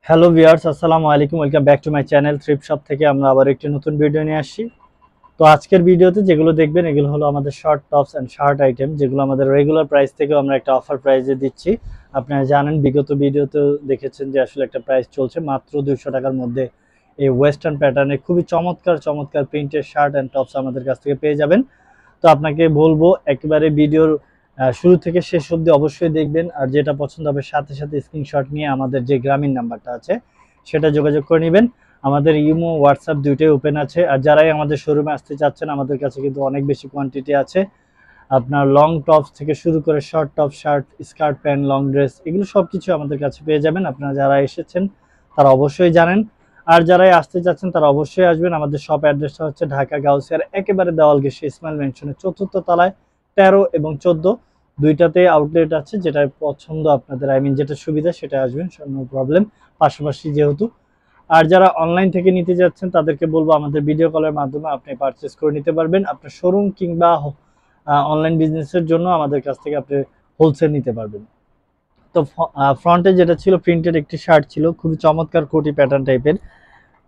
Hello viewers, আসসালামু আলাইকুম। Welcome back to my channel thrift shop থেকে আমরা আবার একটি নতুন ভিডিও নিয়ে আসছি। তো আজকের ভিডিওতে যেগুলো দেখবেন এগুলো হলো আমাদের short tops and shirt item, যেগুলো আমাদের রেগুলার প্রাইস থেকেও আমরা একটা অফার প্রাইসে দিচ্ছি। আপনারা জানেন বিগত ভিডিওতে দেখেছেন যে আসলে একটা প্রাইস চলছে মাত্র 200 টাকার মধ্যে এই ওয়েস্টার্ন প্যাটার্নে খুবই চমৎকার চমৎকার প্রিন্টের শার্ট অ্যান্ড টপস আমাদের কাছ থেকে পেয়ে যাবেন। তো আপনাকে বলবো একেবারে ভিডিওর শুরু থেকে শেষ অবধি অবশ্যই দেখবেন, আর যেটা পছন্দ হবে সাথে সাথে স্ক্রিনশট নিয়ে আমাদের যে গ্রামীণ নাম্বারটা আছে সেটা যোগাযোগ করে নেবেন। আমাদের ইমো হোয়াটসঅ্যাপ দুইটাই ওপেন আছে, আর যারাই আমাদের শোরুমে আসতে চাচ্ছেন আমাদের কাছে কিন্তু অনেক বেশি কোয়ান্টিটি আছে। আপনার লং টপস থেকে শুরু করে short top, shirt, skirt, pant, long dress, এগুলো সব কিছু আমাদের কাছে পেয়ে যাবেন। আপনারা যারা এসেছেন তারা অবশ্যই জানেন, আর যারাই আসতে চাচ্ছেন তারা অবশ্যই আসবেন। আমাদের শপ অ্যাড্রেসটা হচ্ছে ঢাকা গাউসিয়ার একেবারে দেওয়াল ঘেঁষে ইসমাইল মেনশনের ৪র্থ তলায় ১৩ এবং ১৪ দুইটাতে আউটলেট আছে। যেটা পছন্দ আপনাদের, যেটা সুবিধা সেটা আসবেন, নো প্রবলেম, পাশাপাশি যেহেতু। আর যারা অনলাইন থেকে নিতে যাচ্ছেন তাদেরকে বলবো আমাদের ভিডিও কলের মাধ্যমে আপনি পারচেস করে নিতে পারবেন। আপনার শোরুম কিংবা অনলাইন বিজনেসের জন্য আমাদের কাছ থেকে আপনি হোলসেল নিতে পারবেন। তো ফ্রন্টে যেটা ছিল প্রিন্টেড একটি শার্ট ছিল, খুবই চমৎকার কোটি প্যাটার্ন টাইপের,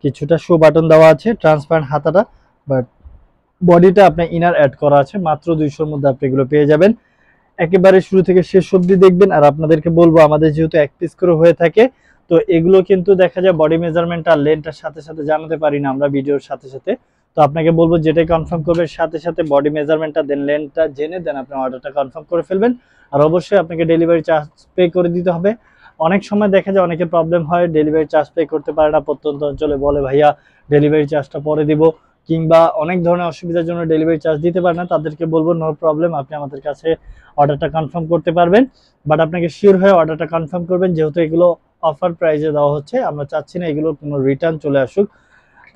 কিছুটা শো বাটন দেওয়া আছে, ট্রান্সপারেন্ট হাতাটা, বাট বডিটা আপনার ইনার অ্যাড করা আছে। মাত্র 200-র মধ্যে আপনি এগুলো পেয়ে যাবেন। একেবারে শুরু থেকে শেষ অবধি দেখবেন। আর আপনাদেরকে বলবো আমাদের যেহেতু এক পিস করে হয়ে থাকে, তো এগুলো কিন্তু দেখা যায় বডি মেজারমেন্ট আর লেন্থটার সাথে সাথে জানাতে পারি না আমরা ভিডিওর সাথে সাথে। তো আপনাকে বলবো যেটাই কনফার্ম করবে সাথে সাথে বডি মেজারমেন্টটা দেন, লেন্থটা জেনে দেন আপনি অর্ডারটা কনফার্ম করে ফেলবেন। আর অবশ্যই আপনাকে ডেলিভারি চার্জ পে করে দিতে হবে। অনেক সময় দেখা যায় অনেকের প্রবলেম হয়, ডেলিভারি চার্জ পে করতে পারে না, প্রত্যন্ত অঞ্চলে বলে ভাইয়া ডেলিভারি চার্জটা পরে দিব, কিংবা অনেক ধরনের অসুবিধার জন্য ডেলিভারি চার্জ দিতে পারে না। তাদেরকে বলবো নো প্রবলেম, আপনি আমাদের কাছে অর্ডারটা কনফার্ম করতে পারবেন। বাট আপনাকে শিওর হয়ে অর্ডারটা কনফার্ম করবেন, যেহেতু এগুলো অফার প্রাইসে দেওয়া হচ্ছে, আমরা চাচ্ছি না এগুলোর কোনো রিটার্ন চলে আসুক।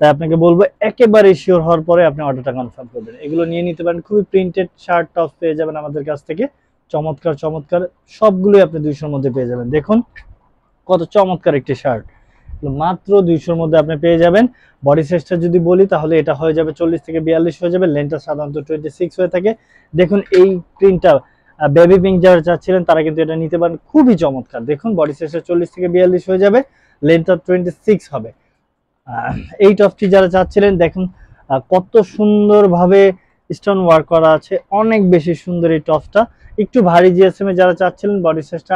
তাই আপনাকে বলবো একেবারে শিওর হওয়ার পরে আপনি অর্ডারটা কনফার্ম করবেন। এগুলো নিয়ে নিতে পারেন, খুবই প্রিন্টেড শার্ট টপ পেয়ে যাবেন আমাদের কাছ থেকে, চমৎকার চমৎকার সবগুলোই আপনি 200-র মধ্যে পেয়ে যাবেন। দেখুন কত চমৎকার একটি শার্ট, মাত্র 200-র মধ্যে আপনি পেয়ে যাবেন। বডি সাইজটা যদি বলি তাহলে এটা হয়ে যাবে 40 থেকে 42 হয়ে যাবে, লেন্থটা সাধারণত 26 হয়ে থাকে। দেখুন এই প্রিন্টটা বেবি পিঙ্ক যারা চাচ্ছিলেন তারা কিন্তু এটা নিতে পারেন, খুবই চমৎকার। দেখুন বডি সাইজটা 40 থেকে 42 হয়ে যাবে, লেন্থটা 26 হবে। এই টপটি যারা চাচ্ছিলেন দেখুন কত সুন্দরভাবে স্টোন ওয়ার্ক করা আছে, অনেক বেশি সুন্দর এই টপটা। একটু ভারী জিএসএম এ যারা চাচ্ছিলেন বডি সাইজটা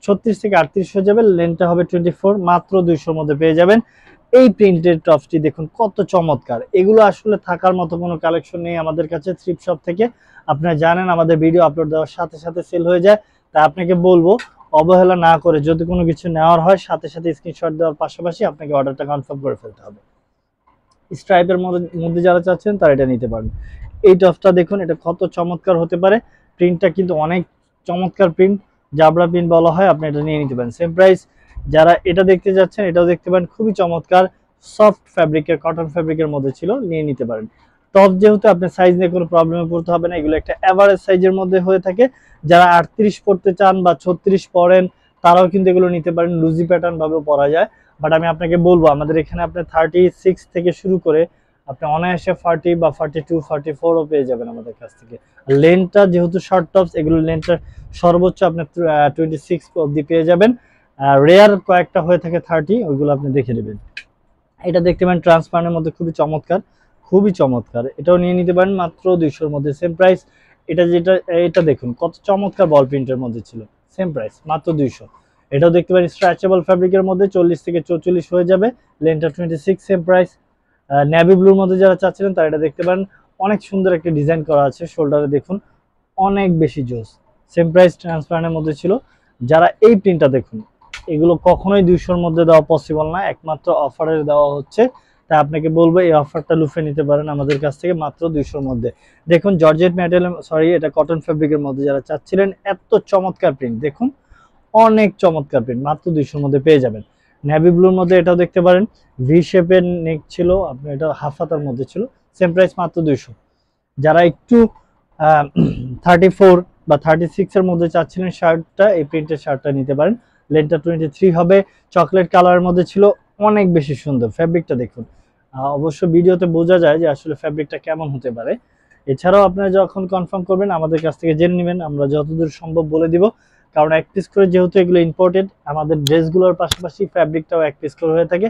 36 থেকে 38 হয়ে যাবে, লেন্থটা হবে 24, মাত্র 200-র মধ্যে পেয়ে যাবেন। এই প্রিন্টেড টপসটি দেখুন কত চমৎকার। এগুলো আসলে থাকার মতো কোনো কালেকশন নেই আমাদের কাছে থ্রিফট শপ থেকে। আপনারা জানেন আমাদের ভিডিও আপলোড দেওয়ার সাথে সাথে সেল হয়ে যায়। তাই আপনাকে বলবো অবহেলা না করে যদি কোনো কিছু নেওয়ার হয় সাথে সাথে স্ক্রিনশট দেওয়ার পাশাপাশি আপনাকে অর্ডারটা কনফার্ম করে ফেলতে হবে। স্ট্রাইপের মধ্যে যারা চাচ্ছেন তারা এটা নিতে পারেন। এই টপটা দেখুন, এটা কত চমৎকার হতে পারে। প্রিন্টটা কিন্তু অনেক চমৎকার প্রিন্ট, জাবরা প্রিন্ট বলা হয়, আপনি এটা নিয়ে নিতে পারেন। Same price. যারা এটা দেখতে যাচ্ছেন এটাও দেখতে পারেন, খুবই চমৎকার সফট ফ্যাব্রিকের, কটন ফ্যাব্রিকের মধ্যে ছিল, নিয়ে নিতে পারেন। টপ যেহেতু আপনার সাইজ নিয়ে কোনো প্রবলেমে পড়তে হবে না, এগুলো একটা এভারেজ সাইজের মধ্যে হয়ে থাকে। যারা 38 পড়তে চান বা 36 পরেন তারাও কিন্তু এগুলো নিতে পারেন, লুজি প্যাটার্ন ভাবেও পরা যায়। বাট আমি আপনাকে বলবো আমাদের এখানে আপনি 36 থেকে শুরু করে আপনি অনায়াসে 40 বা 42, 44ও পেয়ে যাবেন আমাদের কাছ থেকে। লেন্থটা যেহেতু শর্ট টপস, এগুলো লেন্থটা সর্বোচ্চ আপনি 26 অবধি পেয়ে যাবেন। রেয়ার কয়েকটা হয়ে থাকে 30, ওইগুলো আপনি দেখে নেবেন। এটা দেখতে পারেন ট্রান্সপারেন্টের মধ্যে খুবই চমৎকার, খুবই চমৎকার। এটাও নিয়ে নিতে পারেন মাত্র 200-র মধ্যে, সেম প্রাইস। এটা দেখুন কত চমৎকার বল প্রিন্টের মধ্যে ছিল, সেম প্রাইস মাত্র 200। এটাও দেখতে পারেন স্ট্রেচেবল ফ্যাব্রিকের মধ্যে 40 থেকে 44 হয়ে যাবে, লেন্থটা 26, সেম প্রাইস। নেভি ব্লুর মধ্যে যারা চাচ্ছিলেন তারা এটা দেখতে পারেন, অনেক সুন্দর একটা ডিজাইন করা আছে শোল্ডারে, দেখুন অনেক বেশি জোস। সেম প্রাইস, ট্রান্সপারেন্টের মধ্যে ছিল। যারা এই প্রিন্টটা দেখুন, এগুলো কখনোই 200-র মধ্যে দেওয়া পসিবল না, একমাত্র অফারে দেওয়া হচ্ছে। তাই আপনাকে বলবো এই অফারটা লুফে নিতে পারেন আমাদের কাছ থেকে মাত্র 200-র মধ্যে। দেখুন জর্জেট ম্যাটেরিয়াল, সরি এটা কটন ফ্যাব্রিকের মধ্যে যারা চাচ্ছিলেন, এত চমৎকার প্রিন্ট দেখুন, অনেক চমৎকার প্রিন্ট, মাত্র 200-র মধ্যে পেয়ে যাবেন। নেভি ব্লুর মধ্যে এটাও দেখতে পারেন, ভি শেপের নেক ছিল, আপনি এটা হাফ হাতার মধ্যে ছিল, সেম প্রাইস মাত্র 200। যারা একটু 34 বা 36 এর মধ্যে চাচ্ছিলেন শার্টটা, এই প্রিন্টের শার্টটা নিতে পারেন, লেন্থটা 23 হবে, চকলেট কালারের মধ্যে ছিল, অনেক বেশি সুন্দর। ফ্যাব্রিকটা দেখুন, অবশ্য ভিডিওতে বোঝা যায় যে আসলে ফ্যাব্রিকটা কেমন হতে পারে। এছাড়াও আপনারা যখন কনফার্ম করবেন আমাদের কাছ থেকে জেনে নেবেন, আমরা যতদূর সম্ভব বলে দিব। কারণ এক পিস করে যেহেতু এগুলো ইম্পোর্টেড, আমাদের ড্রেসগুলোর পাশাপাশি ফ্যাব্রিকটাও এক পিস করে হয়ে থাকে।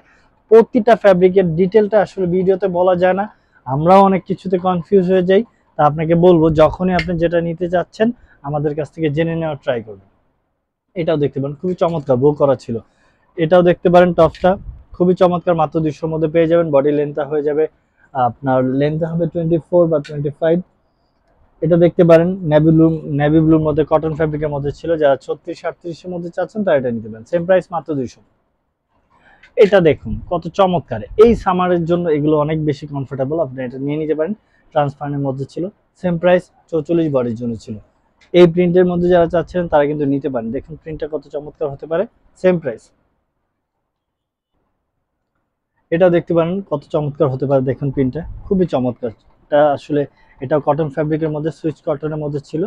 প্রতিটা ফ্যাব্রিকের ডিটেলটা আসলে ভিডিওতে বলা যায় না, আমরাও অনেক কিছুতে কনফিউজ হয়ে যাই। তা আপনাকে বলবো যখনই আপনি যেটা নিতে যাচ্ছেন আমাদের কাছ থেকে জেনে নেওয়ার ট্রাই করবেন। এটাও দেখতে পারেন, খুবই চমৎকার বো করা ছিল। এটাও দেখতে পারেন, টপসটা খুবই চমৎকার, মাত্র 200 মধ্যে পেয়ে যাবেন। বডি লেন্থটা হয়ে যাবে আপনার, লেন্থটা হবে 24 বা 25। এটা দেখতে পারেন নেভি ব্লুর মধ্যে কটন ফ্যাব্রিকের মধ্যে ছিল, যারা 36-38 এর মধ্যে চাচ্ছেন তারা এটা নিতে পারেন। সেম প্রাইস, মাত্র 200। এটা দেখুন কত চমৎকার, এই সামারের জন্য এগুলো অনেক বেশি কমফোর্টেবল, আপনি এটা নিয়ে নিতে পারেন। ট্রান্সপারেন্টের মধ্যে ছিল, সেম প্রাইস 44 বডির জন্য ছিল। এই প্রিন্টের মধ্যে যারা চাচ্ছেন তারা কিন্তু নিতে পারেন। দেখুন প্রিন্টটা কত চমৎকার হতে পারে, সেম প্রাইস। এটা দেখতে পারেন কত চমৎকার হতে পারে, দেখুন প্রিন্টটা খুবই চমৎকার। এটা আসলে এটাও কটন ফ্যাব্রিকের মধ্যে, সুইচ কটনের মধ্যে ছিল।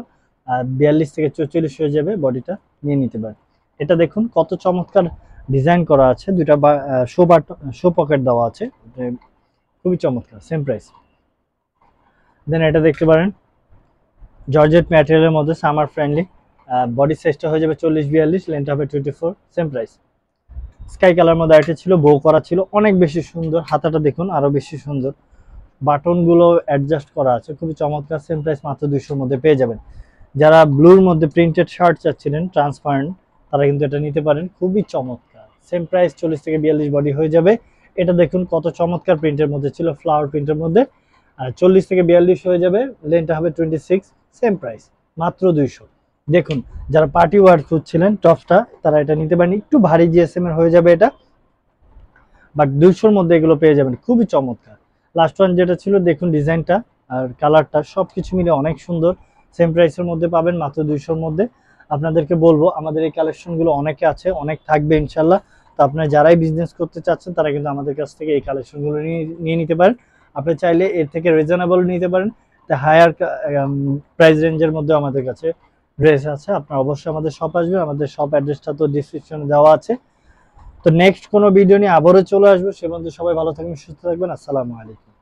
42 থেকে 44 হয়ে যাবে, বডিটা নিয়ে নিতে পারেন। এটা দেখুন কত চমৎকার ডিজাইন করা আছে, দুইটা শো পকেট দেওয়া আছে, খুবই চমৎকার, সেম প্রাইস। দেন এটা দেখতে পারেন জর্জেট ম্যাটেরিয়ালের মধ্যে সামার ফ্রেন্ডলি, বডি সাইজটা হয়ে যাবে 40-42, লেন্থ হবে 24, সেম প্রাইস। স্কাই কালার মধ্যে আরেকটা ছিল, বো করা ছিল, অনেক বেশি সুন্দর। হাতাটা দেখুন আরো বেশি সুন্দর, বাটনগুলো অ্যাডজাস্ট করা আছে, খুবই চমৎকার। সেম প্রাইস, মাত্র 200 মধ্যে পেয়ে যাবেন। যারা ব্লুর মধ্যে প্রিন্টেড শার্ট চাচ্ছিলেন ট্রান্সপারেন্ট, তারা কিন্তু এটা নিতে পারেন, খুবই চমৎকার। সেম প্রাইস, 40 থেকে 42 বডি হয়ে যাবে। এটা দেখুন কত চমৎকার প্রিন্টের মধ্যে ছিল, ফ্লাওয়ার প্রিন্টের মধ্যে। 40 থেকে 42 হয়ে যাবে, লেন্থটা হবে 26, সেম প্রাইস, মাত্র 200। দেখুন যারা পার্টি ওয়ার খুঁজছিলেন টপসটা, তারা এটা নিতে পারেন। একটু ভারী জিএসএম এর হয়ে যাবে এটা, বাট 200-র মধ্যে এগুলো পেয়ে যাবেন, খুবই চমৎকার। লাস্ট ওয়ান যেটা ছিল, দেখুন ডিজাইনটা আর কালারটা সবকিছু মিলে অনেক সুন্দর। সেম প্রাইসের মধ্যে পাবেন, মাত্র 200-র মধ্যে। আপনাদেরকে বলবো আমাদের এই কালেকশনগুলো অনেকে আছে, অনেক থাকবে ইনশাল্লাহ। তো আপনারা যারাই বিজনেস করতে চাচ্ছেন তারা কিন্তু আমাদের কাছ থেকে এই কালেকশনগুলো নিয়ে নিতে পারেন। আপনি চাইলে এর থেকে রিজনেবল নিতে পারেন, হায়ার প্রাইস রেঞ্জের মধ্যে আমাদের কাছে ড্রেস আছে। আপনারা অবশ্যই আমাদের শপ আসবেন, আমাদের শপ অ্যাড্রেসটা তো ডিসক্রিপশনে দেওয়া আছে। তো নেক্সট কোনো ভিডিও নিয়ে আবারও চলে আসবো, সে পর্যন্ত সবাই ভালো থাকবেন, সুস্থ থাকবেন। আসসালামু আলাইকুম।